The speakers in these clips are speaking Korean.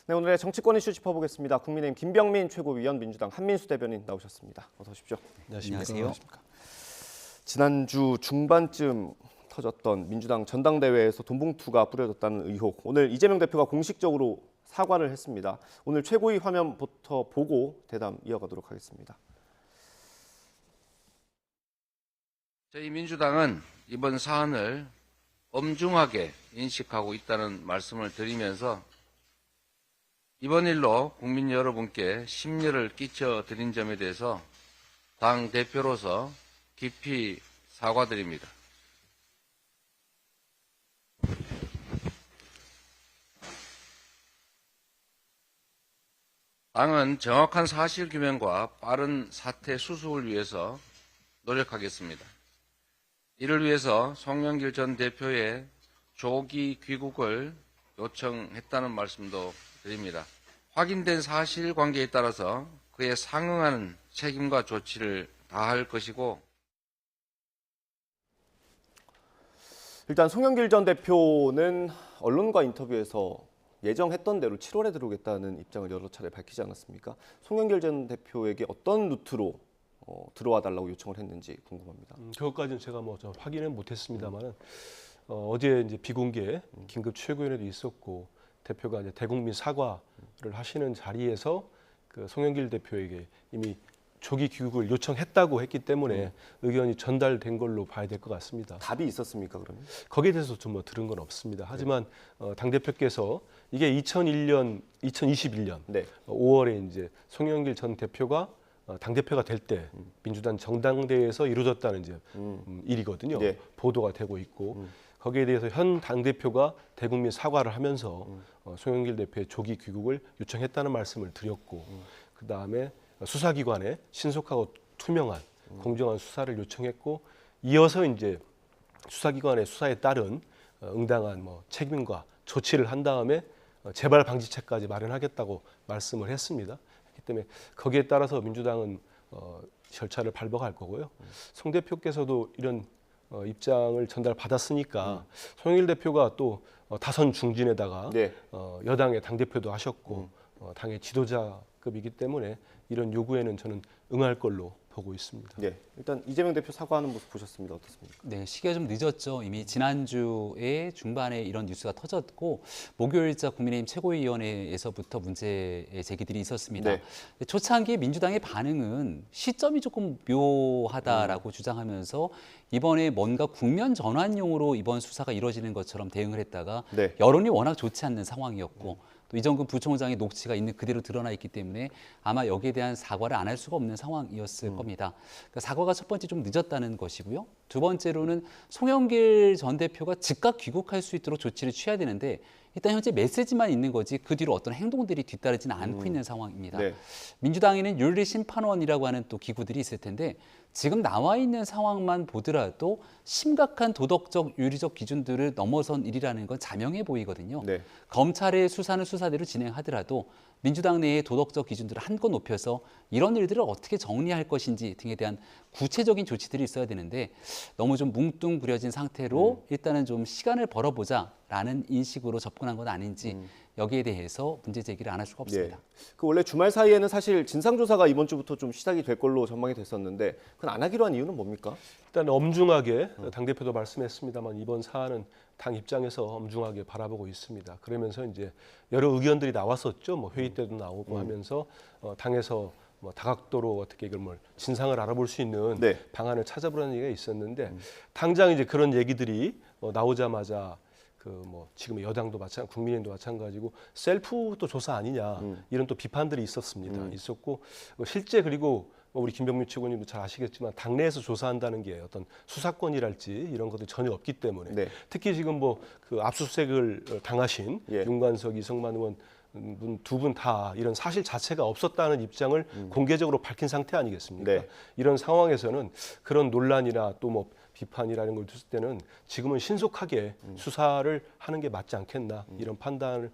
네, 오늘의 정치권 이슈 짚어보겠습니다. 국민의힘 김병민 최고위원, 민주당 한민수 대변인 나오셨습니다. 어서 오십시오. 안녕하세요. 지난주 중반쯤 터졌던 민주당 전당대회에서 돈봉투가 뿌려졌다는 의혹. 오늘 이재명 대표가 공식적으로 사과를 했습니다. 오늘 최고위 화면부터 보고 대담 이어가도록 하겠습니다. 저희 민주당은 이번 사안을 엄중하게 인식하고 있다는 말씀을 드리면서 이번 일로 국민 여러분께 심려를 끼쳐드린 점에 대해서 당 대표로서 깊이 사과드립니다. 당은 정확한 사실규명과 빠른 사태 수습을 위해서 노력하겠습니다. 이를 위해서 송영길 전 대표의 조기 귀국을 요청했다는 말씀도 드립니다. 확인된 사실관계에 따라서 그에 상응하는 책임과 조치를 다할 것이고, 일단 송영길 전 대표는 언론과 인터뷰에서 예정했던 대로 7월에 들어오겠다는 입장을 여러 차례 밝히지 않았습니까? 송영길 전 대표에게 어떤 루트로 들어와 달라고 요청을 했는지 궁금합니다. 그것까지는 제가 좀 확인은 못했습니다만은 어제 이제 비공개 긴급 최고위원회도 있었고 대표가 이제 대국민 사과를 하시는 자리에서 그 송영길 대표에게 이미 조기 귀국을 요청했다고 했기 때문에 의견이 전달된 걸로 봐야 될 것 같습니다. 답이 있었습니까, 그러면? 거기에 대해서 좀 들은 건 없습니다. 하지만 당 대표께서 이게 2021년 네. 5월에 이제 송영길 전 대표가 당 대표가 될 때 민주당 정당대회에서 이루어졌다는 이제 일이거든요. 네. 보도가 되고 있고 거기에 대해서 현 당 대표가 대국민 사과를 하면서 송영길 대표의 조기 귀국을 요청했다는 말씀을 드렸고 그 다음에 수사기관에 신속하고 투명한 공정한 수사를 요청했고 이어서 이제 수사기관의 수사에 따른 응당한 책임과 조치를 한 다음에 재발 방지책까지 마련하겠다고 말씀을 했습니다. 그렇기 때문에 거기에 따라서 민주당은 절차를 밟아갈 거고요. 송 대표께서도 이런 입장을 전달받았으니까 송영길 대표가 또 다선 중진에다가 네. 여당의 당대표도 하셨고 당의 지도자급이기 때문에 이런 요구에는 저는 응할 걸로 보고 있습니다. 네. 일단 이재명 대표 사과하는 모습 보셨습니다. 어떻습니까? 네, 시기가 좀 늦었죠. 이미 지난주에 중반에 이런 뉴스가 터졌고 목요일자 국민의힘 최고위원회에서부터 문제 제기들이 있었습니다. 네. 초창기 민주당의 반응은 시점이 조금 묘하다라고 주장하면서 이번에 뭔가 국면 전환용으로 이번 수사가 이루어지는 것처럼 대응을 했다가 네. 여론이 워낙 좋지 않는 상황이었고 또 이정근 부총장의 녹취가 있는 그대로 드러나 있기 때문에 아마 여기에 대한 사과를 안 할 수가 없는 상황이었을 겁니다. 그러니까 사과가 첫 번째 좀 늦었다는 것이고요. 두 번째로는 송영길 전 대표가 즉각 귀국할 수 있도록 조치를 취해야 되는데 일단 현재 메시지만 있는 거지 그 뒤로 어떤 행동들이 뒤따르지는 않고 있는 상황입니다. 네. 민주당에는 윤리심판원이라고 하는 또 기구들이 있을 텐데 지금 나와 있는 상황만 보더라도 심각한 도덕적, 윤리적 기준들을 넘어선 일이라는 건 자명해 보이거든요. 네. 검찰의 수사는 수사대로 진행하더라도 민주당 내의 도덕적 기준들을 한껏 높여서 이런 일들을 어떻게 정리할 것인지 등에 대한 구체적인 조치들이 있어야 되는데 너무 좀 뭉뚱그려진 상태로 일단은 좀 시간을 벌어보자라는 인식으로 접근한 건 아닌지 여기에 대해서 문제 제기를 안 할 수가 없습니다. 네. 그 원래 주말 사이에는 사실 진상조사가 이번 주부터 좀 시작이 될 걸로 전망이 됐었는데 그건 안 하기로 한 이유는 뭡니까? 일단 엄중하게 당대표도 말씀했습니다만 이번 사안은 당 입장에서 엄중하게 바라보고 있습니다. 그러면서 이제 여러 의견들이 나왔었죠. 회의 때도 나오고 하면서 당에서 다각도로 어떻게 이걸 진상을 알아볼 수 있는 네. 방안을 찾아보라는 얘기가 있었는데 당장 이제 그런 얘기들이 나오자마자 지금 여당도 마찬가지, 국민의힘도 마찬가지고 셀프 또 조사 아니냐 이런 또 비판들이 있었습니다. 있었고 실제 그리고 우리 김병민 최고님도 잘 아시겠지만 당내에서 조사한다는 게 어떤 수사권이랄지 이런 것도 전혀 없기 때문에 네. 특히 지금 그 압수수색을 당하신 예. 윤관석, 이성만 의원 두 분 다 이런 사실 자체가 없었다는 입장을 공개적으로 밝힌 상태 아니겠습니까? 네. 이런 상황에서는 그런 논란이나 또 비판이라는 걸 둘 때는 지금은 신속하게 수사를 하는 게 맞지 않겠나 이런 판단을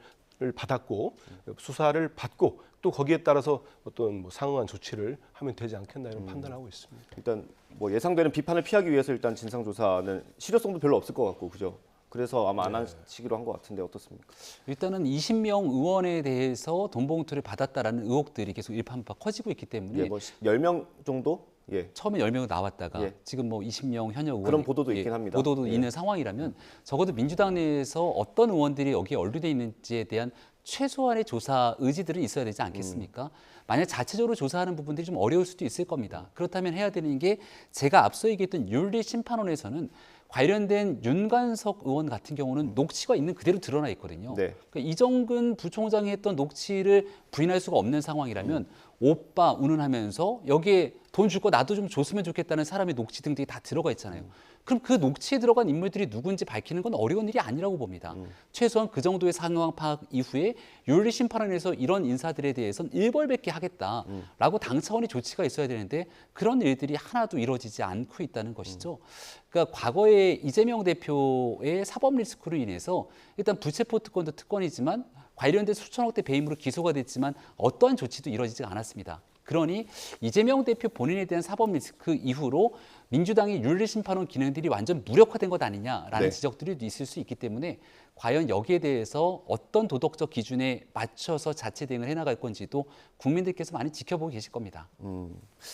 받았고 수사를 받고 또 거기에 따라서 어떤 상응한 조치를 하면 되지 않겠나 이런 판단을 하고 있습니다. 일단 예상되는 비판을 피하기 위해서 일단 진상조사는 실효성도 별로 없을 것 같고 그죠? 그래서 아마 안 하시기로 한 것 같은데 어떻습니까? 일단은 20명 의원에 대해서 돈 봉투를 받았다라는 의혹들이 계속 일파만파 커지고 있기 때문에 예, 뭐 10명 정도? 예. 처음에 10명 나왔다가 예. 지금 뭐 20명 현역 의원 그런 보도도 있긴 합니다. 보도도 예. 있는 상황이라면 적어도 민주당 내에서 어떤 의원들이 여기에 언류돼 있는지에 대한 최소한의 조사 의지들은 있어야 되지 않겠습니까? 만약 자체적으로 조사하는 부분들이 좀 어려울 수도 있을 겁니다. 그렇다면 해야 되는 게 제가 앞서 얘기했던 윤리심판원에서는 관련된 윤관석 의원 같은 경우는 녹취가 있는 그대로 드러나 있거든요. 네. 그러니까 이정근 부총장이 했던 녹취를 부인할 수가 없는 상황이라면 오빠 운운하면서 여기에 돈 줄 거 나도 좀 줬으면 좋겠다는 사람의 녹취 등등이 다 들어가 있잖아요. 그럼 그 녹취에 들어간 인물들이 누군지 밝히는 건 어려운 일이 아니라고 봅니다. 최소한 그 정도의 상황 파악 이후에 윤리심판원에서 이런 인사들에 대해서는 일벌백계 하겠다라고 당 차원의 조치가 있어야 되는데 그런 일들이 하나도 이루어지지 않고 있다는 것이죠. 그러니까 과거에 이재명 대표의 사법 리스크로 인해서 일단 부채포 특권도 특권이지만 관련된 수천억대 배임으로 기소가 됐지만 어떠한 조치도 이루어지지 않았습니다. 그러니 이재명 대표 본인에 대한 사법 리스크 이후로 민주당의 윤리심판원 기능들이 완전 무력화된 것 아니냐라는 네. 지적들이 있을 수 있기 때문에 과연 여기에 대해서 어떤 도덕적 기준에 맞춰서 자체 대응을 해나갈 건지도 국민들께서 많이 지켜보고 계실 겁니다.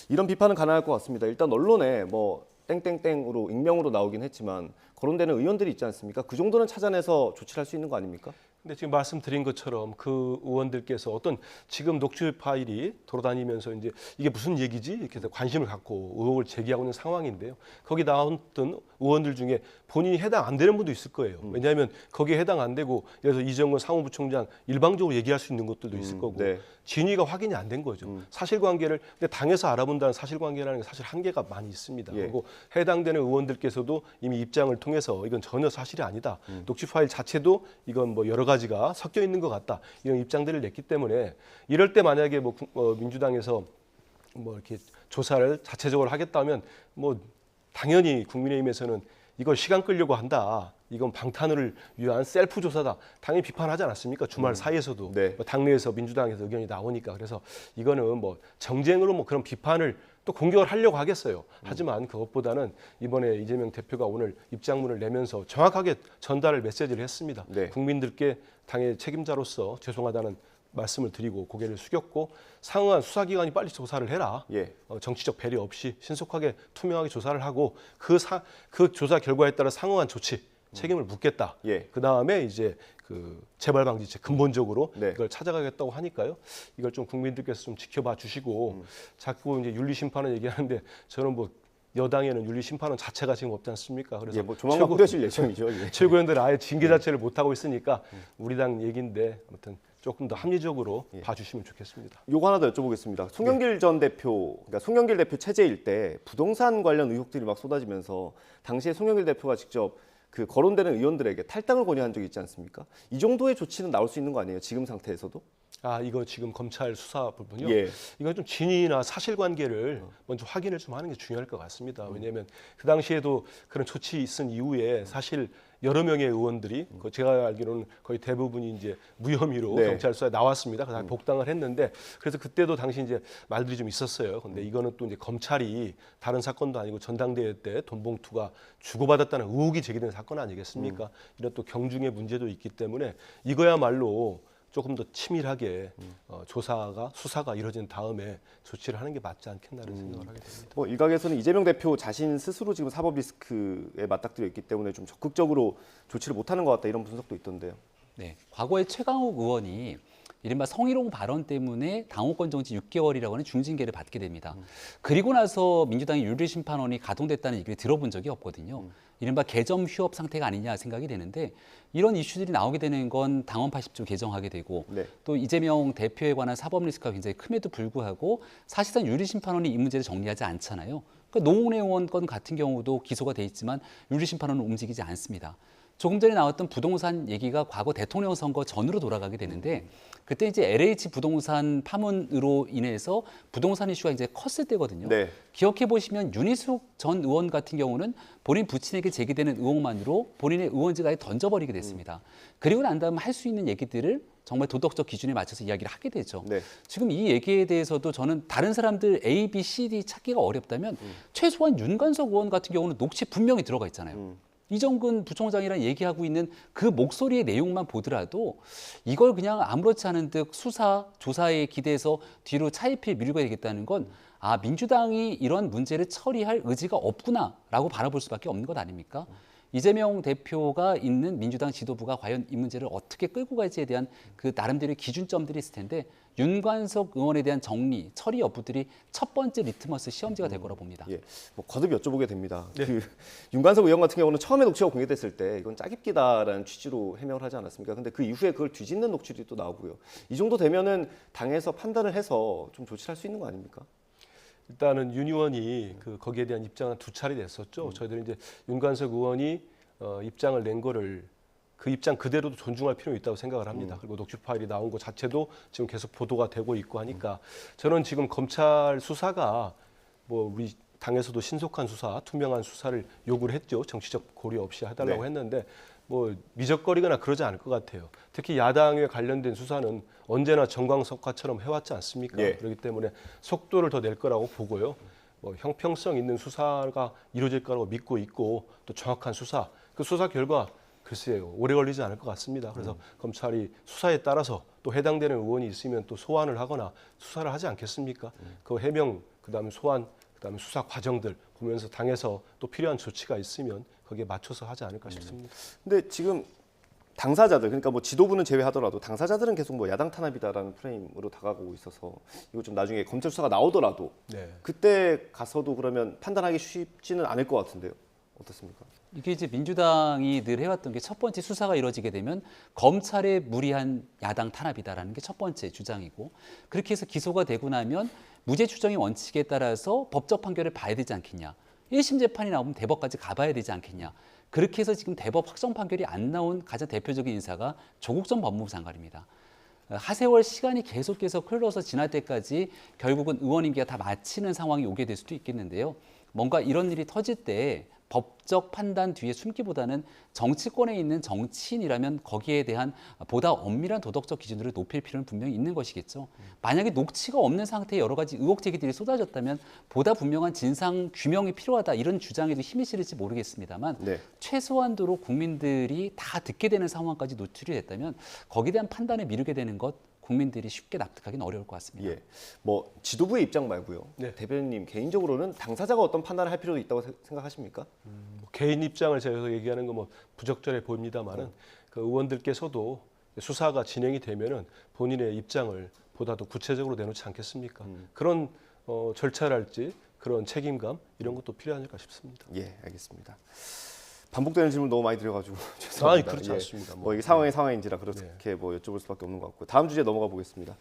이런 비판은 가능할 것 같습니다. 일단 언론에 뭐 땡땡땡으로 익명으로 나오긴 했지만 거론되는 의원들이 있지 않습니까? 그 정도는 찾아내서 조치를 할 수 있는 거 아닙니까? 근데 지금 말씀드린 것처럼 그 의원들께서 어떤 지금 녹취 파일이 돌아다니면서 이제 이게 무슨 얘기지 이렇게 해서 관심을 갖고 의혹을 제기하고 있는 상황인데요. 거기 나왔던 의원들 중에 본인이 해당 안 되는 분도 있을 거예요. 왜냐하면 거기에 해당 안 되고 예를 들어서 이정근 사무부총장 일방적으로 얘기할 수 있는 것들도 있을 거고 네. 진위가 확인이 안 된 거죠. 사실관계를 근데 당에서 알아본다는 사실관계라는 게 사실 한계가 많이 있습니다. 예. 그리고 해당되는 의원들께서도 이미 입장을 통해서 이건 전혀 사실이 아니다. 녹취 파일 자체도 이건 뭐 여러 가지가 섞여 있는 것 같다. 이런 입장들을 냈기 때문에 이럴 때 만약에 민주당에서 뭐 이렇게 조사를 자체적으로 하겠다면 뭐 당연히 국민의힘에서는 이걸 시간 끌려고 한다. 이건 방탄을 위한 셀프 조사다. 당연히 비판하지 않았습니까? 주말 사이에서도 네. 뭐 당내에서 민주당에서 의견이 나오니까 그래서 이거는 뭐 정쟁으로 뭐 그런 비판을 또 공격을 하려고 하겠어요. 하지만 그것보다는 이번에 이재명 대표가 오늘 입장문을 내면서 정확하게 전달을 메시지를 했습니다. 네. 국민들께 당의 책임자로서 죄송하다는 말씀을 드리고 고개를 숙였고 상응한 수사기관이 빨리 조사를 해라. 예. 정치적 배려 없이 신속하게 투명하게 조사를 하고 그 조사 결과에 따라 상응한 조치 책임을 묻겠다. 예. 그 다음에 이제 그 재발 방지책 근본적으로 네. 이걸 찾아가겠다고 하니까요. 이걸 좀 국민들께서 좀 지켜봐 주시고 자꾸 이제 윤리 심판을 얘기하는데 저는 뭐 여당에는 윤리 심판원 자체가 지금 없지 않습니까? 그래서 예, 뭐 조만간 꾸려질 예정이죠. 예. 최고위원들 아예 징계 자체를 못 하고 있으니까 우리 당 얘기인데 아무튼 조금 더 합리적으로 봐주시면 좋겠습니다. 요거 하나 더 여쭤보겠습니다. 송영길 전 대표, 그러니까 송영길 대표 체제일 때 부동산 관련 의혹들이 막 쏟아지면서 당시에 송영길 대표가 직접 그 거론되는 의원들에게 탈당을 권유한 적이 있지 않습니까? 이 정도의 조치는 나올 수 있는 거 아니에요? 지금 상태에서도? 아 이거 지금 검찰 수사 부분요. 예. 이건 좀 진위나 사실관계를 먼저 확인을 좀 하는 게 중요할 것 같습니다. 왜냐하면 그 당시에도 그런 조치 있은 이후에 사실 여러 명의 의원들이 제가 알기로는 거의 대부분이 이제 무혐의로 네. 경찰 수사에 나왔습니다. 그다음에 복당을 했는데 그래서 그때도 당시 이제 말들이 좀 있었어요. 근데 이거는 또 이제 검찰이 다른 사건도 아니고 전당대회 때 돈봉투가 주고받았다는 의혹이 제기된 사건 아니겠습니까? 이런 또 경중의 문제도 있기 때문에 이거야말로 조금 더 치밀하게 수사가 이루어진 다음에 조치를 하는 게 맞지 않겠나는 생각을 하게 됩니다. 뭐 일각에서는 이재명 대표 자신 스스로 지금 사법 리스크에 맞닥뜨려 있기 때문에 좀 적극적으로 조치를 못하는 것 같다 이런 분석도 있던데요. 네, 과거에 최강욱 의원이 이른바 성희롱 발언 때문에 당원권 정지 6개월이라고 하는 중징계를 받게 됩니다. 그리고 나서 민주당의 윤리심판원이 가동됐다는 얘기를 들어본 적이 없거든요. 이른바 개점 휴업 상태가 아니냐 생각이 되는데 이런 이슈들이 나오게 되는 건 당원 80조 개정하게 되고 네. 또 이재명 대표에 관한 사법 리스크가 굉장히 큼에도 불구하고 사실상 윤리심판원이 이 문제를 정리하지 않잖아요. 그러니까 노웅래 의원 건 같은 경우도 기소가 돼 있지만 윤리심판원은 움직이지 않습니다. 조금 전에 나왔던 부동산 얘기가 과거 대통령 선거 전으로 돌아가게 되는데 그때 이제 LH 부동산 파문으로 인해서 부동산 이슈가 이제 컸을 때거든요. 네. 기억해 보시면 윤희숙 전 의원 같은 경우는 본인 부친에게 제기되는 의혹만으로 본인의 의원직을 아예 던져버리게 됐습니다. 그리고 난 다음 할 수 있는 얘기들을 정말 도덕적 기준에 맞춰서 이야기를 하게 되죠. 네. 지금 이 얘기에 대해서도 저는 다른 사람들 A, B, C, D 찾기가 어렵다면 최소한 윤관석 의원 같은 경우는 녹취 분명히 들어가 있잖아요. 이정근 부총장이랑 얘기하고 있는 그 목소리의 내용만 보더라도 이걸 그냥 아무렇지 않은 듯 수사, 조사에 기대서 뒤로 차입히 밀고 되겠다는 건 민주당이 이런 문제를 처리할 의지가 없구나라고 바라볼 수밖에 없는 것 아닙니까? 이재명 대표가 있는 민주당 지도부가 과연 이 문제를 어떻게 끌고 갈지에 대한 그 나름대로의 기준점들이 있을 텐데 윤관석 의원에 대한 정리, 처리 여부들이 첫 번째 리트머스 시험지가 될 거라고 봅니다. 예, 뭐 거듭 여쭤보게 됩니다. 그 윤관석 의원 같은 경우는 처음에 녹취가 공개됐을 때 이건 짜깁기다라는 취지로 해명을 하지 않았습니까? 근데 그 이후에 그걸 뒤집는 녹취들이 또 나오고요. 이 정도 되면은 당에서 판단을 해서 좀 조치를 할 수 있는 거 아닙니까? 일단은 윤 의원이 거기에 대한 입장은 두 차례 냈었죠. 저희들이 이제 윤관석 의원이 입장을 낸 거를 그 입장 그대로도 존중할 필요가 있다고 생각을 합니다. 그리고 녹취 파일이 나온 것 자체도 지금 계속 보도가 되고 있고 하니까 저는 지금 검찰 수사가 뭐 우리 당에서도 신속한 수사, 투명한 수사를 요구를 했죠. 정치적 고려 없이 해달라고 네. 했는데 뭐 미적거리거나 그러지 않을 것 같아요. 특히 야당에 관련된 수사는 언제나 정광석화처럼 해왔지 않습니까? 예. 그렇기 때문에 속도를 더 낼 거라고 보고요. 뭐 형평성 있는 수사가 이루어질 거라고 믿고 있고 또 정확한 수사, 그 수사 결과 글쎄요 오래 걸리지 않을 것 같습니다. 그래서 검찰이 수사에 따라서 또 해당되는 의원이 있으면 또 소환을 하거나 수사를 하지 않겠습니까? 그 해명, 그다음에 소환, 그다음에 수사 과정들 보면서 당에서 또 필요한 조치가 있으면 거기에 맞춰서 하지 않을까 싶습니다. 근데 지금 당사자들, 그러니까 뭐 지도부는 제외하더라도 당사자들은 계속 뭐 야당 탄압이다라는 프레임으로 다가가고 있어서 이거 좀 나중에 검찰 수사가 나오더라도 네. 그때 가서도 그러면 판단하기 쉽지는 않을 것 같은데요. 어떻습니까? 이게 이제 민주당이 늘 해왔던 게 첫 번째 수사가 이루어지게 되면 검찰의 무리한 야당 탄압이다라는 게 첫 번째 주장이고 그렇게 해서 기소가 되고 나면 무죄 추정의 원칙에 따라서 법적 판결을 봐야 되지 않겠냐. 1심 재판이 나오면 대법까지 가봐야 되지 않겠냐. 그렇게 해서 지금 대법 확정 판결이 안 나온 가장 대표적인 인사가 조국 전 법무부 장관입니다. 하세월 시간이 계속해서 흘러서 지날 때까지 결국은 의원 임기가 다 마치는 상황이 오게 될 수도 있겠는데요. 뭔가 이런 일이 터질 때 법적 판단 뒤에 숨기보다는 정치권에 있는 정치인이라면 거기에 대한 보다 엄밀한 도덕적 기준으로 높일 필요는 분명히 있는 것이겠죠. 만약에 녹취가 없는 상태에 여러 가지 의혹 제기들이 쏟아졌다면 보다 분명한 진상 규명이 필요하다 이런 주장에도 힘이 실릴지 모르겠습니다만 네. 최소한도로 국민들이 다 듣게 되는 상황까지 노출이 됐다면 거기에 대한 판단을 미루게 되는 것 국민들이 쉽게 납득하기는 어려울 것 같습니다. 예, 뭐 지도부의 입장 말고요. 네. 대변인님 개인적으로는 당사자가 어떤 판단을 할 필요도 있다고 생각하십니까? 뭐 개인 입장을 제가 얘기하는 건 뭐 부적절해 보입니다만은 그 의원들께서도 수사가 진행이 되면은 본인의 입장을 보다 더 구체적으로 내놓지 않겠습니까? 그런 절차랄지 그런 책임감 이런 것도 필요하니까 싶습니다. 예, 알겠습니다. 반복되는 질문 너무 많이 드려가지고 죄송합니다. 아니, 그렇지 않습니다. 뭐 이게 상황인지라 그렇게 뭐 여쭤볼 수밖에 없는 것 같고 다음 주제 넘어가 보겠습니다.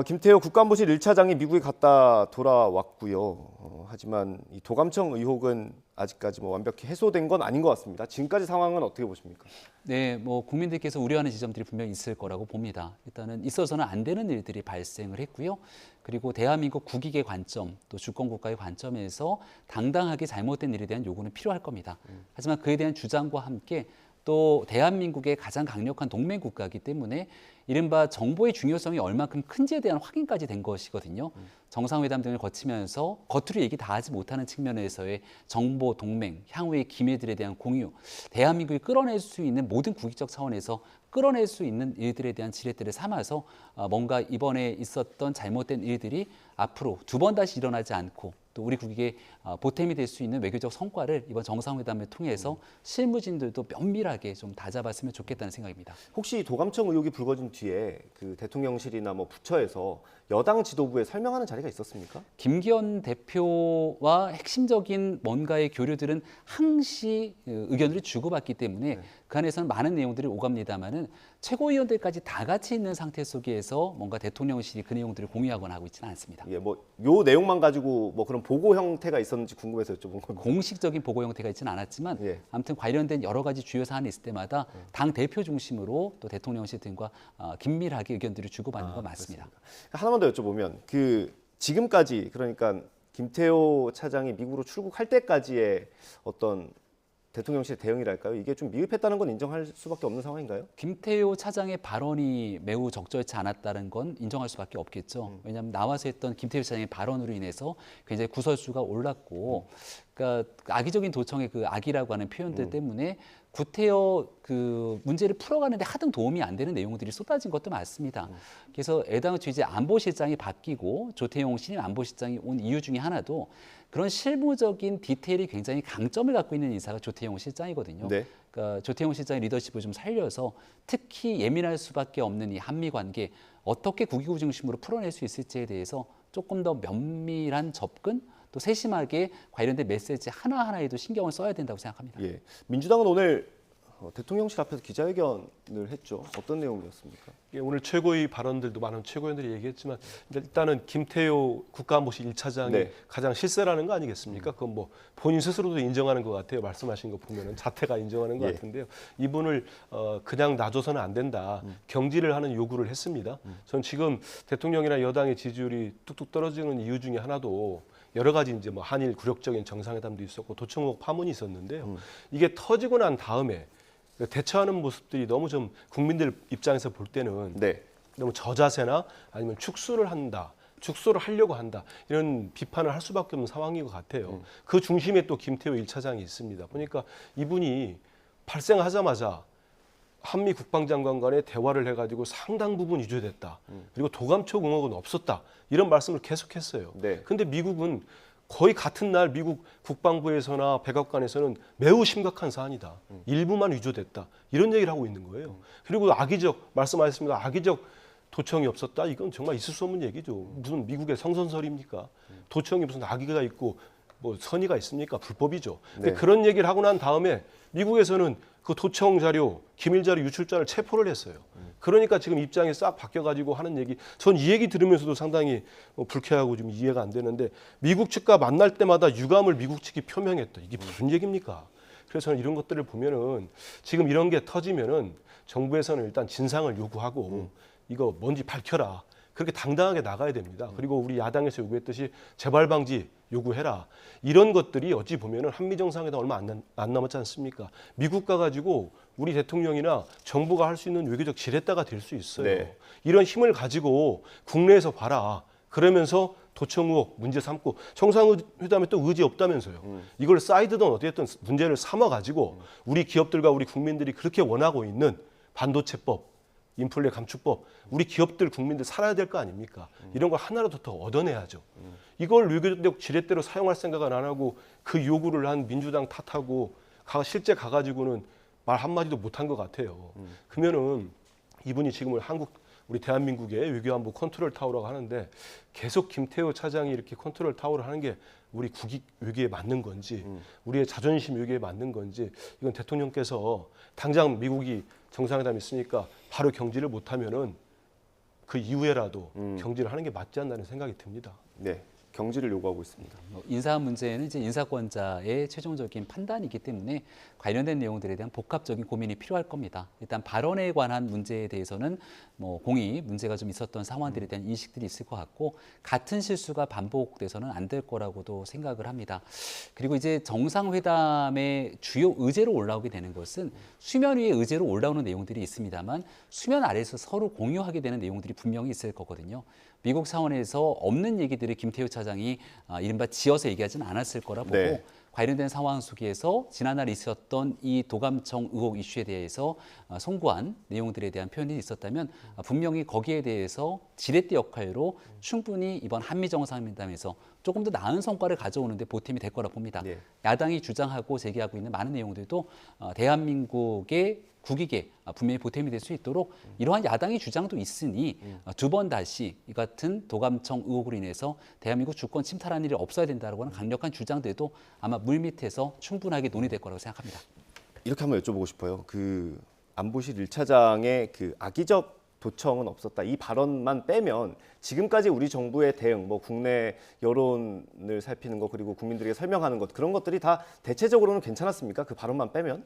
김태호 국가안보실 1차장이 미국에 갔다 돌아왔고요. 하지만 이 도감청 의혹은 아직까지 뭐 완벽히 해소된 건 아닌 것 같습니다. 지금까지 상황은 어떻게 보십니까? 네, 뭐 국민들께서 우려하는 지점들이 분명히 있을 거라고 봅니다. 일단은 있어서는 안 되는 일들이 발생을 했고요. 그리고 대한민국 국익의 관점, 또 주권국가의 관점에서 당당하게 잘못된 일에 대한 요구는 필요할 겁니다. 하지만 그에 대한 주장과 함께 또 대한민국의 가장 강력한 동맹 국가이기 때문에 이른바 정보의 중요성이 얼만큼 큰지에 대한 확인까지 된 것이거든요. 정상회담 등을 거치면서 겉으로 얘기 다 하지 못하는 측면에서의 정보 동맹, 향후의 기밀들에 대한 공유, 대한민국이 끌어낼 수 있는 모든 국익적 차원에서 끌어낼 수 있는 일들에 대한 지렛대를 삼아서 뭔가 이번에 있었던 잘못된 일들이 앞으로 두 번 다시 일어나지 않고 또 우리 국익의 보탬이 될 수 있는 외교적 성과를 이번 정상회담을 통해서 실무진들도 면밀하게 좀 다잡았으면 좋겠다는 생각입니다. 혹시 도감청 의혹이 불거진 뒤에 그 대통령실이나 뭐 부처에서 여당 지도부에 설명하는 자리가 있었습니까? 김기현 대표와 핵심적인 뭔가의 교류들은 항시 의견을 주고받기 때문에 그 안에서는 많은 내용들이 오갑니다만은 최고위원들까지 다 같이 있는 상태 속에서 뭔가 대통령실이 그 내용들을 공유하거나 하고 있지는 않습니다. 예, 뭐 요 내용만 가지고 뭐 그런 보고 형태가 있었는지 궁금해서 여쭤본 겁니다. 공식적인 보고 형태가 있지는 않았지만 예. 아무튼 관련된 여러 가지 주요 사안이 있을 때마다 당 대표 중심으로 또 대통령실 등과 긴밀하게 의견들을 주고받는 건 맞습니다. 하나만 더 여쭤보면 그 지금까지 그러니까 김태호 차장이 미국으로 출국할 때까지의 어떤 대통령실의 대응이랄까요? 이게 좀 미흡했다는 건 인정할 수밖에 없는 상황인가요? 김태효 차장의 발언이 매우 적절치 않았다는 건 인정할 수밖에 없겠죠. 왜냐하면 나와서 했던 김태효 차장의 발언으로 인해서 굉장히 구설수가 올랐고, 그러니까 악의적인 도청의 그 악이라고 하는 표현들 때문에 구태여 그 문제를 풀어가는데 하등 도움이 안 되는 내용들이 쏟아진 것도 맞습니다. 그래서 애당초 이제 안보실장이 바뀌고 조태용 신임 안보실장이 온 이유 중에 하나도 그런 실무적인 디테일이 굉장히 강점을 갖고 있는 인사가 조태용 실장이거든요. 네. 그러니까 조태용 실장의 리더십을 좀 살려서 특히 예민할 수밖에 없는 이 한미 관계 어떻게 국익우 중심으로 풀어낼 수 있을지에 대해서 조금 더 면밀한 접근 또 세심하게 관련된 메시지 하나하나에도 신경을 써야 된다고 생각합니다. 예. 민주당은 오늘 대통령실 앞에서 기자회견을 했죠. 어떤 내용이었습니까? 예, 오늘 최고위 발언들도 많은 최고위원들이 얘기했지만 일단은 김태효 국가안보실 1차장이 네. 가장 실세라는 거 아니겠습니까? 그건 뭐 본인 스스로도 인정하는 것 같아요. 말씀하신 거 보면은 자태가 인정하는 것 예. 같은데요. 이분을 그냥 놔줘서는 안 된다. 경질을 하는 요구를 했습니다. 전 지금 대통령이나 여당의 지지율이 뚝뚝 떨어지는 이유 중에 하나도 여러 가지 이제 뭐 한일 굴욕적인 정상회담도 있었고 도청국 파문이 있었는데요. 이게 터지고 난 다음에 대처하는 모습들이 너무 좀 국민들 입장에서 볼 때는 네. 너무 저자세나 아니면 축소를 한다. 축소를 하려고 한다. 이런 비판을 할 수밖에 없는 상황인 것 같아요. 그 중심에 또 김태호 1차장이 있습니다. 보니까 이분이 발생하자마자 한미 국방장관 간의 대화를 해가지고 상당 부분 위조됐다. 그리고 도감촉 의혹은 없었다. 이런 말씀을 계속했어요. 네. 근데 미국은 거의 같은 날 미국 국방부에서나 백악관에서는 매우 심각한 사안이다. 일부만 위조됐다. 이런 얘기를 하고 있는 거예요. 그리고 악의적, 말씀하셨습니다. 악의적 도청이 없었다. 이건 정말 있을 수 없는 얘기죠. 무슨 미국의 성선설입니까? 도청이 무슨 악의가 있고 뭐 선의가 있습니까? 불법이죠. 근데 네. 그런 얘기를 하고 난 다음에 미국에서는 그 도청 자료, 기밀 자료 유출자를 체포를 했어요. 그러니까 지금 입장이 싹 바뀌어가지고 하는 얘기, 전 이 얘기 들으면서도 상당히 불쾌하고 좀 이해가 안 되는데 미국 측과 만날 때마다 유감을 미국 측이 표명했다. 이게 무슨 얘기입니까? 그래서 저는 이런 것들을 보면은 지금 이런 게 터지면은 정부에서는 일단 진상을 요구하고 이거 뭔지 밝혀라. 그렇게 당당하게 나가야 됩니다. 그리고 우리 야당에서 요구했듯이 재발 방지 요구해라. 이런 것들이 어찌 보면은 한미 정상회담 얼마 안 남았지 않습니까? 미국 가가지고 우리 대통령이나 정부가 할 수 있는 외교적 지렛대가 될 수 있어요. 네. 이런 힘을 가지고 국내에서 봐라. 그러면서 도청 의혹 문제 삼고 정상회담에 또 의지 없다면서요. 이걸 사이드든 어디든 문제를 삼아가지고 우리 기업들과 우리 국민들이 그렇게 원하고 있는 반도체법, 인플레 감축법, 우리 기업들 국민들 살아야 될 거 아닙니까? 이런 걸 하나라도 더 얻어내야죠. 이걸 외교적 지렛대로 사용할 생각은 안 하고 그 요구를 한 민주당 탓하고 실제 가가지고는 말 한마디도 못한 것 같아요. 그러면은 이분이 지금 우리 대한민국의 외교안보 컨트롤 타워라고 하는데 계속 김태호 차장이 이렇게 컨트롤 타워를 하는 게 우리 국익 외교에 맞는 건지 우리의 자존심 외교에 맞는 건지 이건 대통령께서 당장 미국이 정상회담 있으니까 바로 경질을 못하면은 그 이후에라도 경질을 하는 게 맞지 않나는 생각이 듭니다. 네. 경질을 요구하고 있습니다. 인사 문제는 이제 인사권자의 최종적인 판단이기 때문에 관련된 내용들에 대한 복합적인 고민이 필요할 겁니다. 일단 발언에 관한 문제에 대해서는 뭐 공의 문제가 좀 있었던 상황들에 대한 인식들이 있을 것 같고 같은 실수가 반복돼서는 안 될 거라고도 생각을 합니다. 그리고 이제 정상회담의 주요 의제로 올라오게 되는 것은 수면 위의 의제로 올라오는 내용들이 있습니다만 수면 아래에서 서로 공유하게 되는 내용들이 분명히 있을 거거든요. 미국 차원에서 없는 얘기들을 김태효 차장이 이른바 지어서 얘기하지는 않았을 거라 보고 네. 관련된 상황 속에서 지난날 있었던 이 도감청 의혹 이슈에 대해서 송구한 내용들에 대한 표현이 있었다면 분명히 거기에 대해서 지렛대 역할로 충분히 이번 한미 정상회담에서 조금 더 나은 성과를 가져오는데 보탬이 될 거라 봅니다. 네. 야당이 주장하고 제기하고 있는 많은 내용들도 대한민국의 국익에 분명히 보탬이 될 수 있도록 이러한 야당의 주장도 있으니 두 번 다시 이 같은 도감청 의혹으로 인해서 대한민국 주권 침탈하는 일이 없어야 된다고 하는 강력한 주장들도 아마 물밑에서 충분하게 논의될 거라고 생각합니다. 이렇게 한번 여쭤보고 싶어요. 그 안보실 1차장의 그 악의적 도청은 없었다. 이 발언만 빼면 지금까지 우리 정부의 대응, 뭐 국내 여론을 살피는 것 그리고 국민들에게 설명하는 것 그런 것들이 다 대체적으로는 괜찮았습니까? 그 발언만 빼면?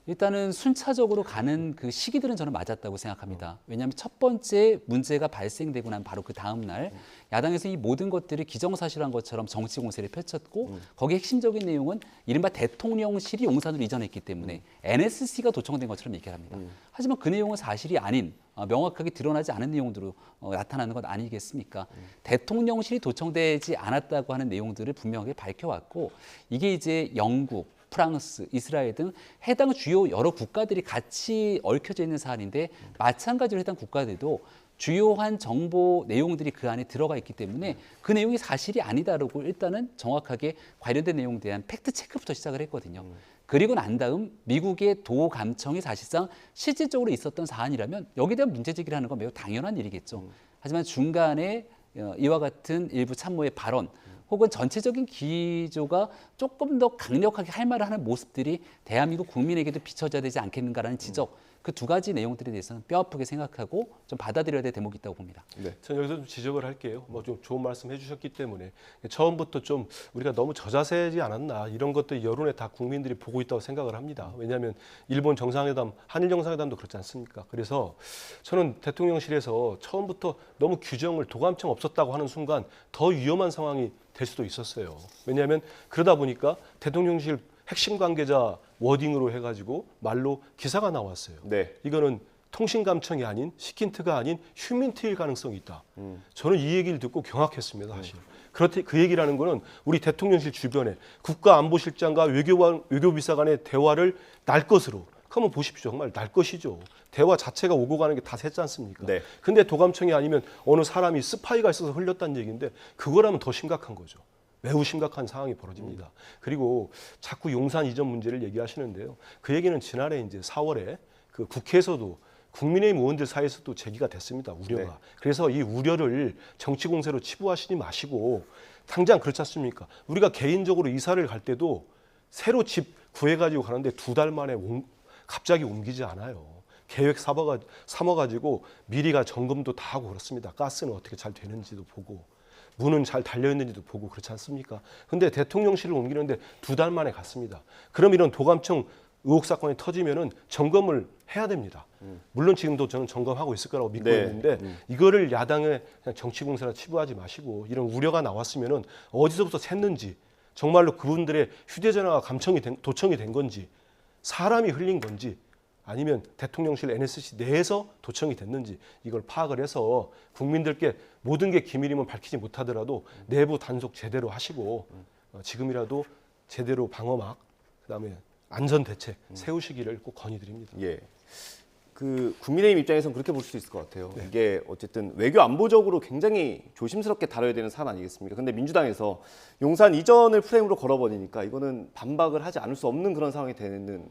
일단은 순차적으로 가는 그 시기들은 저는 맞았다고 생각합니다. 왜냐하면 첫 번째 문제가 발생되고 난 바로 그 다음 날 야당에서 이 모든 것들을 기정사실한 것처럼 정치 공세를 펼쳤고 거기에 핵심적인 내용은 이른바 대통령실이 용산으로 이전했기 때문에 NSC가 도청된 것처럼 얘기를 합니다. 하지만 그 내용은 사실이 아닌 명확하게 드러나지 않은 내용으로 나타나는 것 아니겠습니까? 대통령실이 도청되지 않았다고 하는 내용들을 분명하게 밝혀왔고 이게 이제 영국, 프랑스, 이스라엘 등 해당 주요 여러 국가들이 같이 얽혀져 있는 사안인데 마찬가지로 해당 국가들도 주요한 정보 내용들이 그 안에 들어가 있기 때문에 그 내용이 사실이 아니다라고 일단은 정확하게 관련된 내용에 대한 팩트 체크부터 시작을 했거든요. 그리고 난 다음 미국의 도 감청이 사실상 실질적으로 있었던 사안이라면 여기에 대한 문제 제기를 하는 건 매우 당연한 일이겠죠. 하지만 중간에 이와 같은 일부 참모의 발언 혹은 전체적인 기조가 조금 더 강력하게 할 말을 하는 모습들이 대한민국 국민에게도 비춰져야 되지 않겠는가라는 지적, 그 두 가지 내용들에 대해서는 뼈아프게 생각하고 좀 받아들여야 될 대목이 있다고 봅니다. 네. 저는 여기서 좀 지적을 할게요. 뭐 좀 좋은 말씀 해주셨기 때문에 처음부터 좀 우리가 너무 저자세지 않았나 이런 것도 여론에 다 국민들이 보고 있다고 생각을 합니다. 왜냐하면 일본 정상회담, 한일 정상회담도 그렇지 않습니까? 그래서 저는 대통령실에서 처음부터 너무 규정을 도감청 없었다고 하는 순간 더 위험한 상황이 될 수도 있었어요. 왜냐하면 그러다 보니까 대통령실 핵심 관계자 워딩으로 해가지고 말로 기사가 나왔어요. 네. 이거는 통신 감청이 아닌 시킨트가 아닌 휴민트일 가능성이 있다. 저는 이 얘기를 듣고 경악했습니다, 사실. 그렇게 그 얘기라는 거는 우리 대통령실 주변에 국가안보실장과 외교비서 간의 대화를 날 것으로. 그러면 보십시오. 정말 날 것이죠. 대화 자체가 오고 가는 게 다 샜지 않습니까? 네. 근데 도감청이 아니면 어느 사람이 스파이가 있어서 흘렸다는 얘기인데 그거라면 더 심각한 거죠. 매우 심각한 상황이 벌어집니다. 그리고 자꾸 용산 이전 문제를 얘기하시는데요. 그 얘기는 지난해 이제 4월에 그 국회에서도 국민의힘 의원들 사이에서도 제기가 됐습니다. 우려가. 네. 그래서 이 우려를 정치 공세로 치부하시지 마시고 당장 그렇지 않습니까? 우리가 개인적으로 이사를 갈 때도 새로 집 구해가지고 가는데 2달 만에 갑자기 옮기지 않아요. 계획 삼아가지고 미리가 점검도 다 하고 그렇습니다. 가스는 어떻게 잘 되는지도 보고 문은 잘 달려있는지도 보고 그렇지 않습니까? 근데 대통령실을 옮기는데 2달 만에 갔습니다. 그럼 이런 도감청 의혹 사건이 터지면은 점검을 해야 됩니다. 물론 지금도 저는 점검하고 있을 거라고 믿고 네. 있는데 이거를 야당의 그냥 정치 공세나 치부하지 마시고 이런 우려가 나왔으면은 어디서부터 샜는지 정말로 그분들의 휴대전화가 도청이 된 건지 사람이 흘린 건지 아니면 대통령실 NSC 내에서 도청이 됐는지 이걸 파악을 해서 국민들께 모든 게 기밀이면 밝히지 못하더라도 내부 단속 제대로 하시고 지금이라도 제대로 방어막 그다음에 안전 대책 세우시기를 꼭 건의드립니다. 예. 그 국민의힘 입장에서는 그렇게 볼 수 있을 것 같아요. 이게 어쨌든 외교 안보적으로 굉장히 조심스럽게 다뤄야 되는 사안 아니겠습니까? 근데 민주당에서 용산 이전을 프레임으로 걸어버리니까 이거는 반박을 하지 않을 수 없는 그런 상황이 되는.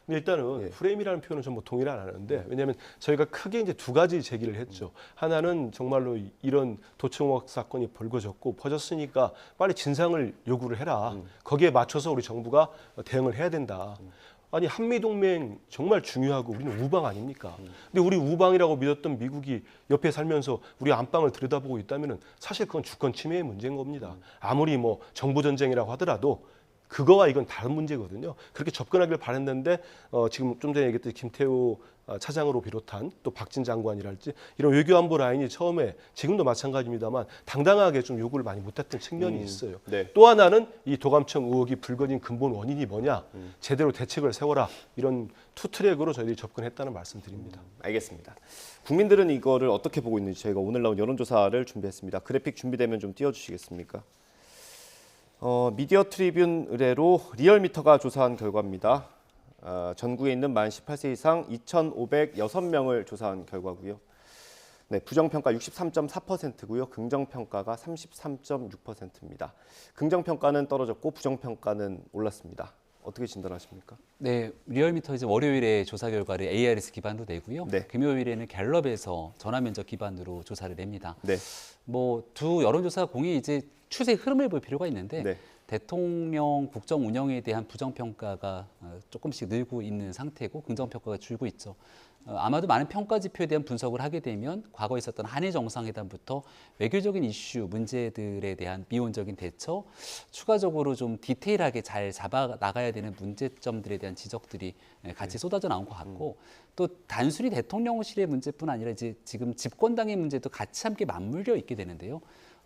근데 일단은 예. 프레임이라는 표현은 전 뭐 동의를 안 하는데 왜냐하면 저희가 크게 이제 두 가지 제기를 했죠. 하나는 정말로 이런 도청 의혹 사건이 벌거졌고 퍼졌으니까 빨리 진상을 요구를 해라. 거기에 맞춰서 우리 정부가 대응을 해야 된다. 아니 한미동맹 정말 중요하고 우리는 우방 아닙니까? 근데 우리 우방이라고 믿었던 미국이 옆에 살면서 우리 안방을 들여다보고 있다면은 사실 그건 주권 침해의 문제인 겁니다. 아무리 뭐 정보 전쟁이라고 하더라도 그거와 이건 다른 문제거든요. 그렇게 접근하길 바랬는데 지금 좀 전에 얘기했듯이 김태우 차장으로 비롯한 또 박진 장관이랄지 이런 외교안보 라인이 처음에 지금도 마찬가지입니다만 당당하게 좀 요구를 많이 못했던 측면이 있어요. 네. 또 하나는 이 도감청 의혹이 불거진 근본 원인이 뭐냐 제대로 대책을 세워라 이런 투 트랙으로 저희들이 접근했다는 말씀드립니다. 알겠습니다. 국민들은 이거를 어떻게 보고 있는지 저희가 오늘 나온 여론조사를 준비했습니다. 그래픽 준비되면 좀 띄워주시겠습니까? 미디어 트리뷴 의뢰로 리얼미터가 조사한 결과입니다. 전국에 있는 만 18세 이상 2,506명을 조사한 결과고요. 네, 부정평가 63.4%고요. 긍정평가가 33.6%입니다. 긍정평가는 떨어졌고 부정평가는 올랐습니다. 어떻게 진단하십니까? 네, 리얼미터 이제 월요일에 조사 결과를 ARS 기반으로 내고요. 네. 금요일에는 갤럽에서 전화 면접 기반으로 조사를 냅니다. 네. 뭐 두 여론조사 공이 이제 추세 흐름을 볼 필요가 있는데 네. 대통령 국정 운영에 대한 부정평가가 조금씩 늘고 있는 상태고 긍정평가가 줄고 있죠. 아마도 많은 평가 지표에 대한 분석을 하게 되면 과거에 있었던 한일 정상회담부터 외교적인 이슈, 문제들에 대한 미온적인 대처, 추가적으로 좀 디테일하게 잘 잡아 나가야 되는 문제점들에 대한 지적들이 같이 쏟아져 나온 것 같고 또 단순히 대통령실의 문제뿐 아니라 이제 지금 집권당의 문제도 같이 함께 맞물려 있게 되는데요.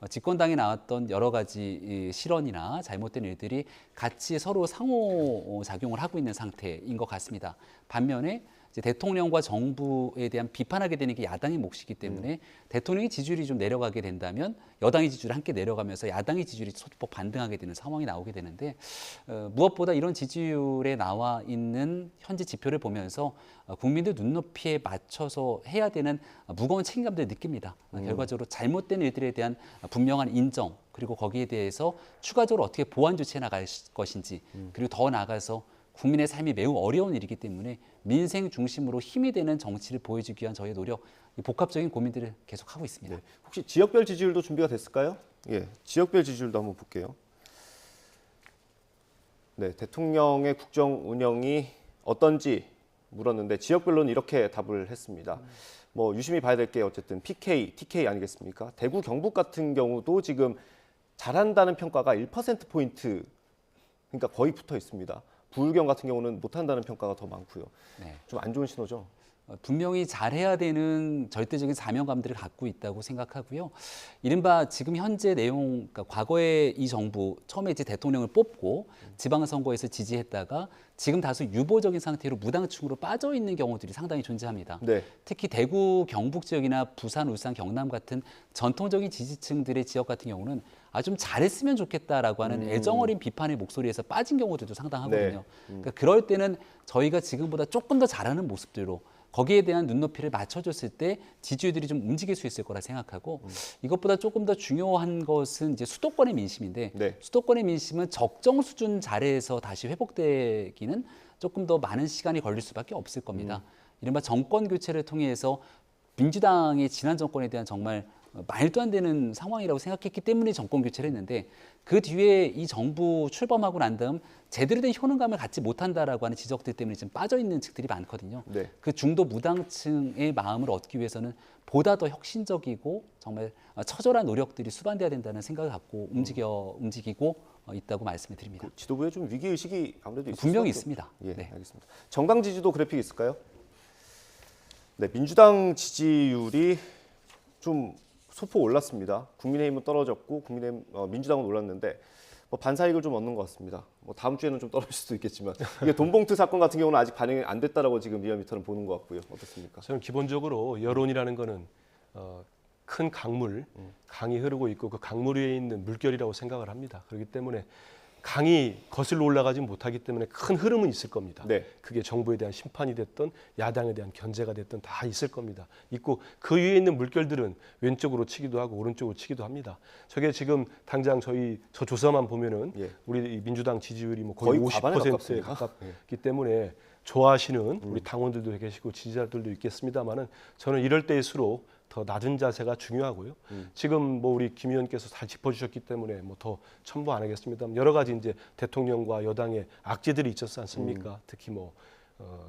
집권당에 나왔던 여러 가지 이 실언이나 잘못된 일들이 같이 서로 상호작용을 하고 있는 상태인 것 같습니다. 반면에 이제 대통령과 정부에 대한 비판하게 되는 게 야당의 몫이기 때문에 대통령의 지지율이 좀 내려가게 된다면 여당의 지지율이 함께 내려가면서 야당의 지지율이 소폭 반등하게 되는 상황이 나오게 되는데 무엇보다 이런 지지율에 나와 있는 현재 지표를 보면서 국민들 눈높이에 맞춰서 해야 되는 무거운 책임감들을 느낍니다. 결과적으로 잘못된 일들에 대한 분명한 인정 그리고 거기에 대해서 추가적으로 어떻게 보완 조치해 나갈 것인지 그리고 더 나아가서 국민의 삶이 매우 어려운 일이기 때문에 민생 중심으로 힘이 되는 정치를 보여주기 위한 저희의 노력, 이 복합적인 고민들을 계속하고 있습니다. 네. 혹시 지역별 지지율도 준비가 됐을까요? 예, 지역별 지지율도 한번 볼게요. 네, 대통령의 국정 운영이 어떤지 물었는데 지역별로는 이렇게 답을 했습니다. 뭐 유심히 봐야 될 게 어쨌든 PK, TK 아니겠습니까? 대구, 경북 같은 경우도 지금 잘한다는 평가가 1%포인트, 그러니까 거의 붙어 있습니다. 부울경 같은 경우는 못한다는 평가가 더 많고요. 네. 좀 안 좋은 신호죠. 분명히 잘해야 되는 절대적인 사명감들을 갖고 있다고 생각하고요. 이른바 지금 현재 내용, 그러니까 과거에 이 정부 처음에 이제 대통령을 뽑고 지방선거에서 지지했다가 지금 다소 유보적인 상태로 무당층으로 빠져 있는 경우들이 상당히 존재합니다. 네. 특히 대구, 경북 지역이나 부산, 울산, 경남 같은 전통적인 지지층들의 지역 같은 경우는 좀 잘했으면 좋겠다라고 하는 애정어린 비판의 목소리에서 빠진 경우들도 상당하거든요. 그러니까 그럴 때는 저희가 지금보다 조금 더 잘하는 모습들로 거기에 대한 눈높이를 맞춰줬을 때 지지율들이 좀 움직일 수 있을 거라 생각하고 이것보다 조금 더 중요한 것은 이제 수도권의 민심인데 네. 수도권의 민심은 적정 수준 자리에서 다시 회복되기는 조금 더 많은 시간이 걸릴 수밖에 없을 겁니다. 이른바 정권 교체를 통해서 민주당의 지난 정권에 대한 정말 말도 안 되는 상황이라고 생각했기 때문에 정권 교체를 했는데 그 뒤에 이 정부 출범하고 난 다음 제대로 된 효능감을 갖지 못한다라고 하는 지적들 때문에 지금 빠져 있는 측들이 많거든요. 네. 그 중도 무당층의 마음을 얻기 위해서는 보다 더 혁신적이고 정말 처절한 노력들이 수반돼야 된다는 생각을 갖고 움직이고 있다고 말씀을 드립니다. 그 지도부에 좀 위기 의식이 아무래도 있을 분명히 수밖에 있습니다. 예, 네. 알겠습니다. 정당 지지도 그래픽 있을까요? 네, 민주당 지지율이 좀 소폭 올랐습니다. 국민의힘은 떨어졌고 민주당은 올랐는데 뭐 반사이익을 좀 얻는 것 같습니다. 뭐 다음 주에는 좀 떨어질 수도 있겠지만 이게 돈봉투 사건 같은 경우는 아직 반영이 안 됐다라고 지금 리얼미터는 보는 것 같고요. 어떻습니까? 저는 기본적으로 여론이라는 거는 큰 강물, 강이 흐르고 있고 그 강물 위에 있는 물결이라고 생각을 합니다. 그렇기 때문에 강이 거슬러 올라가지 못하기 때문에 큰 흐름은 있을 겁니다. 네. 그게 정부에 대한 심판이 됐든 야당에 대한 견제가 됐든 다 있을 겁니다. 있고 그 위에 있는 물결들은 왼쪽으로 치기도 하고 오른쪽으로 치기도 합니다. 저게 지금 당장 저 조사만 보면은 예. 우리 민주당 지지율이 뭐 거의 거의 과반에 50%에 가깝습니다. 가깝기 때문에 좋아하시는 우리 당원들도 계시고 지지자들도 있겠습니다만은 저는 이럴 때일수록 더 낮은 자세가 중요하고요. 지금 뭐 우리 김 의원께서 잘 짚어주셨기 때문에 뭐 더 첨부 안 하겠습니다만 여러 가지 이제 대통령과 여당의 악재들이 있었지 않습니까? 특히 뭐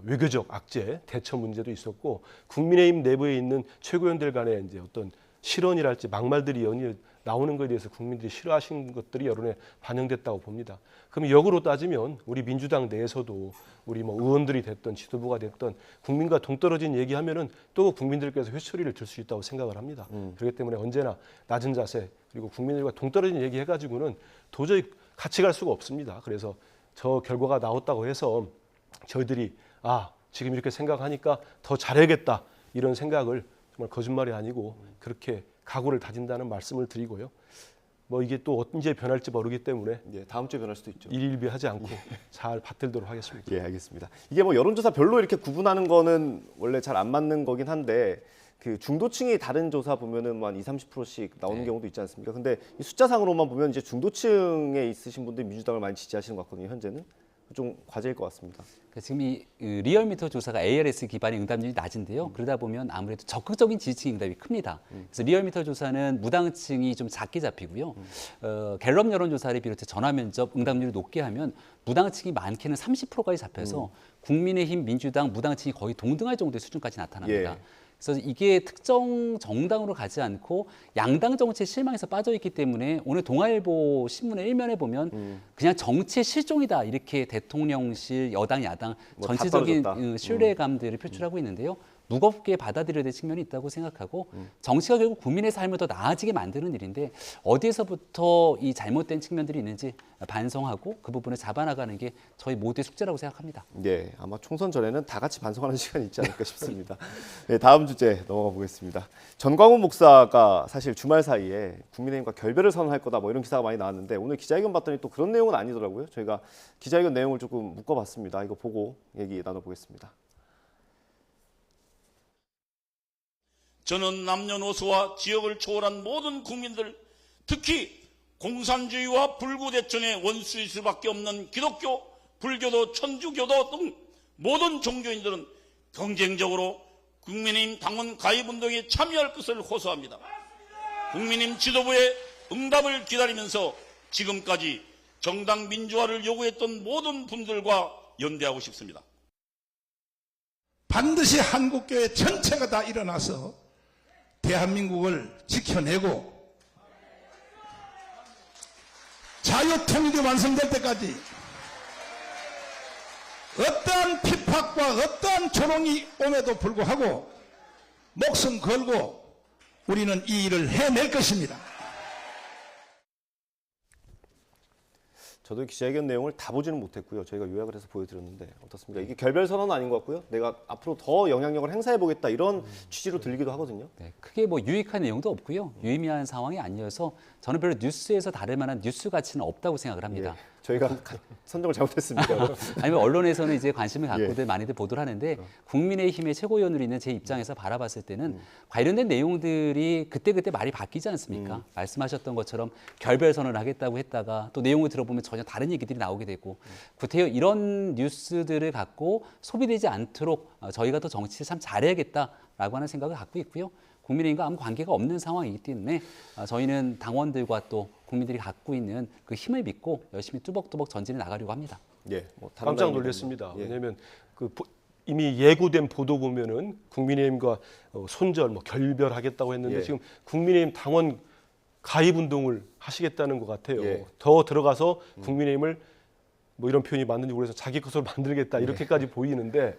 외교적 악재, 대처 문제도 있었고 국민의힘 내부에 있는 최고위원들 간의 이제 어떤 실언이랄지 막말들이 연이어 나오는 것에 대해서 국민들이 싫어하신 것들이 여론에 반영됐다고 봅니다. 그럼 역으로 따지면 우리 민주당 내에서도 우리 뭐 의원들이 됐던 지도부가 됐던 국민과 동떨어진 얘기하면은 또 국민들께서 회초리를 들 수 있다고 생각을 합니다. 그렇기 때문에 언제나 낮은 자세 그리고 국민들과 동떨어진 얘기 해가지고는 도저히 같이 갈 수가 없습니다. 그래서 저 결과가 나왔다고 해서 저희들이 지금 이렇게 생각하니까 더 잘해야겠다 이런 생각을 정말 거짓말이 아니고 그렇게 각오를 다진다는 말씀을 드리고요. 뭐 이게 또 언제 변할지 모르기 때문에 예, 다음 주에 변할 수도 있죠. 일일비하지 않고 잘 받들도록 하겠습니다. 예, 알겠습니다. 이게 뭐 여론조사 별로 이렇게 구분하는 거는 원래 잘 안 맞는 거긴 한데 그 중도층이 다른 조사 보면은 한 20-30%씩 나오는 경우도 있지 않습니까? 근데 이 숫자상으로만 보면 이제 중도층에 있으신 분들이 민주당을 많이 지지하시는 것 같거든요. 현재는 좀 과제일 것 같습니다. 그러니까 지금 이 리얼미터 조사가 ARS 기반의 응답률이 낮은데요. 그러다 보면 아무래도 적극적인 지지층 응답이 큽니다. 그래서 리얼미터 조사는 무당층이 좀 작게 잡히고요. 갤럽 여론조사를 비롯해 전화면접 응답률을 높게 하면 무당층이 많게는 30%까지 잡혀서 국민의힘, 민주당, 무당층이 거의 동등할 정도의 수준까지 나타납니다. 예. 그래서 이게 특정 정당으로 가지 않고 양당 정치에 실망해서 빠져 있기 때문에 오늘 동아일보 신문의 일면에 보면 그냥 정치의 실종이다 이렇게 대통령실, 여당, 야당 뭐 전체적인 다 떨어졌다. 신뢰감들을 표출하고 있는데요. 무겁게 받아들여야 될 측면이 있다고 생각하고 정치가 결국 국민의 삶을 더 나아지게 만드는 일인데 어디에서부터 이 잘못된 측면들이 있는지 반성하고 그 부분을 잡아나가는 게 저희 모두의 숙제라고 생각합니다. 네, 아마 총선 전에는 다 같이 반성하는 시간이 있지 않을까 싶습니다. 네, 다음 주제 넘어가 보겠습니다. 전광훈 목사가 사실 주말 사이에 국민의힘과 결별을 선언할 거다 뭐 이런 기사가 많이 나왔는데 오늘 기자회견 봤더니 또 그런 내용은 아니더라고요. 저희가 기자회견 내용을 조금 묶어봤습니다. 이거 보고 얘기 나눠보겠습니다. 저는 남녀노소와 지역을 초월한 모든 국민들, 특히 공산주의와 불구대천의 원수일 수밖에 없는 기독교, 불교도, 천주교도 등 모든 종교인들은 경쟁적으로 국민의힘 당원 가입운동에 참여할 것을 호소합니다. 국민의힘 지도부의 응답을 기다리면서 지금까지 정당 민주화를 요구했던 모든 분들과 연대하고 싶습니다. 반드시 한국교회 전체가 다 일어나서 대한민국을 지켜내고 자유통일이 완성될 때까지 어떠한 핍박과 어떠한 조롱이 옴에도 불구하고 목숨 걸고 우리는 이 일을 해낼 것입니다. 저도 기자회견 내용을 다 보지는 못했고요. 저희가 요약을 해서 보여드렸는데 어떻습니까? 이게 결별 선언은 아닌 것 같고요. 내가 앞으로 더 영향력을 행사해보겠다 이런 취지로 들리기도 하거든요. 네, 크게 뭐 유익한 내용도 없고요. 유의미한 상황이 아니어서 저는 별로 뉴스에서 다를 만한 뉴스 가치는 없다고 생각을 합니다. 예, 저희가 선정을 잘못했습니다. 아니면 언론에서는 이제 관심을 갖고들 예. 많이들 보도를 하는데 국민의힘의 최고위원으로 있는 제 입장에서 바라봤을 때는 관련된 내용들이 그때그때 말이 바뀌지 않습니까? 말씀하셨던 것처럼 결별 선언을 하겠다고 했다가 또 내용을 들어보면 전혀 다른 얘기들이 나오게 되고 구태여 이런 뉴스들을 갖고 소비되지 않도록 저희가 더 정치를 참 잘해야겠다라고 하는 생각을 갖고 있고요. 국민의힘과 아무 관계가 없는 상황이기 때문에 저희는 당원들과 또 국민들이 갖고 있는 그 힘을 믿고 열심히 뚜벅뚜벅 전진해 나가려고 합니다. 예, 뭐 다른 깜짝 내용이 놀랐습니다. 예. 왜냐하면 이미 예고된 보도 보면은 국민의힘과 손절, 뭐 결별하겠다고 했는데 예. 지금 국민의힘 당원 가입 운동을 하시겠다는 것 같아요. 예. 더 들어가서 국민의힘을 뭐 이런 표현이 맞는지 모르겠어서 자기 것으로 만들겠다 이렇게까지 보이는데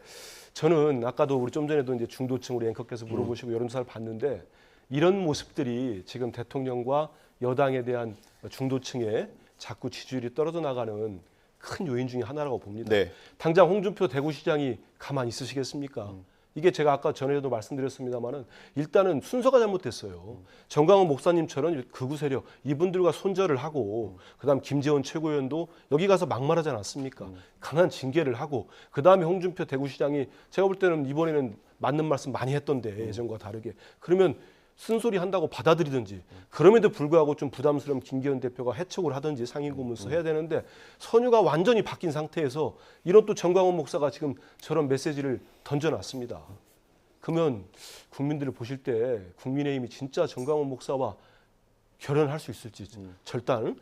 저는 아까도 우리 좀 전에도 이제 중도층 우리 앵커께서 물어보시고 여론조사를 봤는데 이런 모습들이 지금 대통령과 여당에 대한 중도층의 자꾸 지지율이 떨어져 나가는 큰 요인 중에 하나라고 봅니다. 네. 당장 홍준표 대구시장이 가만히 있으시겠습니까? 이게 제가 아까 전에도 말씀드렸습니다마는 일단은 순서가 잘못됐어요. 정광훈 목사님처럼 극우 세력 이분들과 손절을 하고 그다음 김재원 최고위원도 여기 가서 막말하지 않았습니까? 강한 징계를 하고 그다음에 홍준표 대구시장이 제가 볼 때는 이번에는 맞는 말씀 많이 했던데 예전과 다르게 그러면 쓴소리 한다고 받아들이든지 그럼에도 불구하고 좀 부담스러운 김기현 대표가 해촉을 하든지 상임고문서 해야 되는데 선유가 완전히 바뀐 상태에서 이런 또 정광훈 목사가 지금 저런 메시지를 던져놨습니다. 그러면 국민들을 보실 때 국민의힘이 진짜 정광훈 목사와 결연할 수 있을지 절단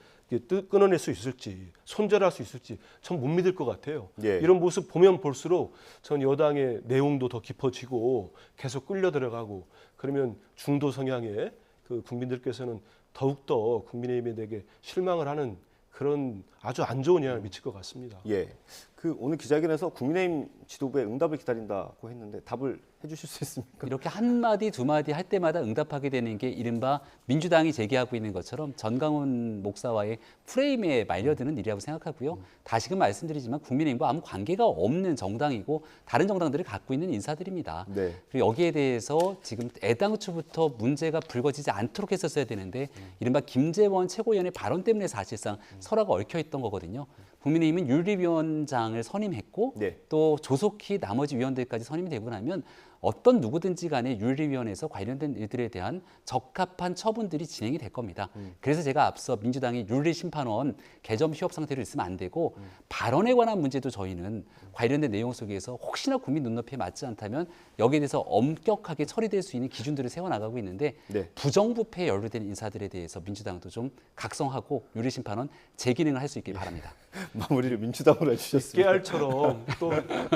끊어낼 수 있을지 손절할 수 있을지 전 못 믿을 것 같아요. 예. 이런 모습 보면 볼수록 전 여당의 내용도 더 깊어지고 계속 끌려 들어가고 그러면 중도 성향의 그 국민들께서는 더욱더 국민의힘에게 실망을 하는 그런 아주 안 좋은 영향을 미칠 것 같습니다. 예, 그 오늘 기자회견에서 국민의힘 지도부의 응답을 기다린다고 했는데 답을 해주실 수 있습니까? 이렇게 한 마디 두 마디 할 때마다 응답하게 되는 게 이른바 민주당이 제기하고 있는 것처럼 전광훈 목사와의 프레임에 말려드는 일이라고 생각하고요. 다시금 말씀드리지만 국민의힘과 아무 관계가 없는 정당이고 다른 정당들을 갖고 있는 인사들입니다. 네. 그리고 여기에 대해서 지금 애당초부터 문제가 불거지지 않도록 했었어야 되는데 이른바 김재원 최고위원의 발언 때문에 사실상 설화가 얽혀 있던 거거든요. 국민의힘은 윤리위원장을 선임했고 네. 또 조속히 나머지 위원들까지 선임이 되고 나면 어떤 누구든지 간에 윤리위원회에서 관련된 일들에 대한 적합한 처분들이 진행이 될 겁니다. 그래서 제가 앞서 민주당이 윤리심판원 개점 휴업 상태로 있으면 안 되고 발언에 관한 문제도 저희는 관련된 내용 속에서 혹시나 국민 눈높이에 맞지 않다면 여기에 대해서 엄격하게 처리될 수 있는 기준들을 세워나가고 있는데 네. 부정부패에 연루된 인사들에 대해서 민주당도 좀 각성하고 윤리심판원 재기능을 할 수 있길 바랍니다. 마무리를 민주당으로 해주셨습니다. 깨알처럼 또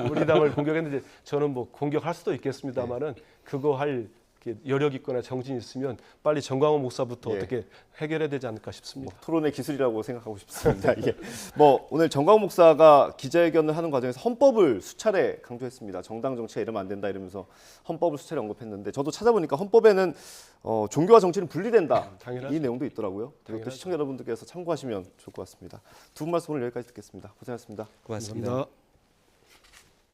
우리 당을 공격했는데 저는 뭐 공격할 수도 있겠습니다만은 그거 할 이렇게 여력 있거나 정신 있으면 빨리 정광호 목사부터 예. 어떻게 해결해야 되지 않을까 싶습니다. 토론의 기술이라고 생각하고 싶습니다. 이게 뭐 오늘 정광훈 목사가 기자회견을 하는 과정에서 헌법을 수차례 강조했습니다. 정당 정치가 이러면 안 된다 이러면서 헌법을 수차례 언급했는데 저도 찾아보니까 헌법에는 종교와 정치는 분리된다 당연하죠. 이 내용도 있더라고요. 이것도 당연하죠. 시청자 여러분들께서 참고하시면 좋을 것 같습니다. 두 분 말씀 오늘 여기까지 듣겠습니다. 고생하셨습니다. 고맙습니다. 감사합니다.